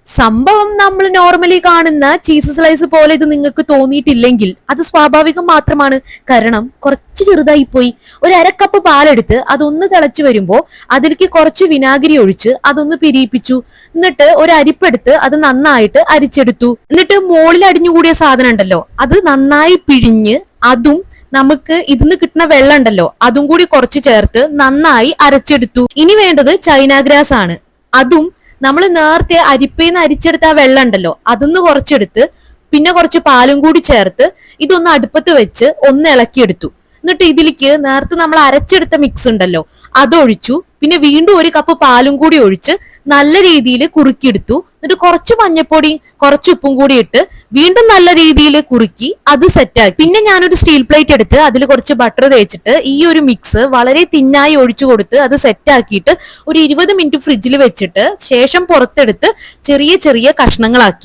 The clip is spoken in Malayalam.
സംഭവം നമ്മൾ നോർമലി കാണുന്ന ചീസ് സ്ലൈസ് പോലെ ഇത് നിങ്ങൾക്ക് തോന്നിയിട്ടില്ലെങ്കിൽ അത് സ്വാഭാവികം മാത്രമാണ്. കാരണം കുറച്ച് ചെറുതായി പോയി. ഒരു അരക്കപ്പ് പാലെടുത്ത് അതൊന്ന് തിളച്ചു വരുമ്പോ അതിലേക്ക് കുറച്ച് വിനാഗിരി ഒഴിച്ച് അതൊന്ന് പിരിയിപ്പിച്ചു. എന്നിട്ട് ഒരു അരിപ്പെടുത്ത് അത് നന്നായിട്ട് അരിച്ചെടുത്തു. എന്നിട്ട് മുകളിൽ അടിഞ്ഞുകൂടിയ സാധനം ഉണ്ടല്ലോ അത് നന്നായി പിഴിഞ്ഞ് അതും നമുക്ക് ഇതിന്ന് കിട്ടുന്ന വെള്ളം ഉണ്ടല്ലോ അതും കൂടി കുറച്ച് ചേർത്ത് നന്നായി അരച്ചെടുത്തു. ഇനി വേണ്ടത് ചൈന ഗ്രാസ് ആണ്. അതും നമ്മൾ നേരത്തെ അരിപ്പയിന്ന് അരിച്ചെടുത്ത ആ വെള്ളം ഉണ്ടല്ലോ അതൊന്ന് കുറച്ചെടുത്ത് പിന്നെ കുറച്ച് പാലും കൂടി ചേർത്ത് ഇതൊന്ന് അടുപ്പത്ത് വെച്ച് ഒന്ന് ഇളക്കിയെടുത്തു. എന്നിട്ട് ഇതിലേക്ക് നേരത്തെ നമ്മൾ അരച്ചെടുത്ത മിക്സ് ഉണ്ടല്ലോ അതൊഴിച്ചു. പിന്നെ വീണ്ടും ഒരു കപ്പ് പാലും കൂടി ഒഴിച്ച് നല്ല രീതിയിൽ കുറുക്കിയെടുത്തു. എന്നിട്ട് കുറച്ച് മഞ്ഞപ്പൊടിയും കുറച്ച് ഉപ്പും കൂടി ഇട്ട് വീണ്ടും നല്ല രീതിയിൽ കുറുക്കി അത് സെറ്റാക്കി. പിന്നെ ഞാനൊരു സ്റ്റീൽ പ്ലേറ്റ് എടുത്ത് അതിൽ കുറച്ച് ബട്ടർ തേച്ചിട്ട് ഈ ഒരു മിക്സ് വളരെ തിന്നായി ഒഴിച്ചു കൊടുത്ത് അത് സെറ്റാക്കിയിട്ട് ഒരു 20 മിനിറ്റ് ഫ്രിഡ്ജിൽ വെച്ചിട്ട് ശേഷം പുറത്തെടുത്ത് ചെറിയ ചെറിയ കഷ്ണങ്ങളാക്കി.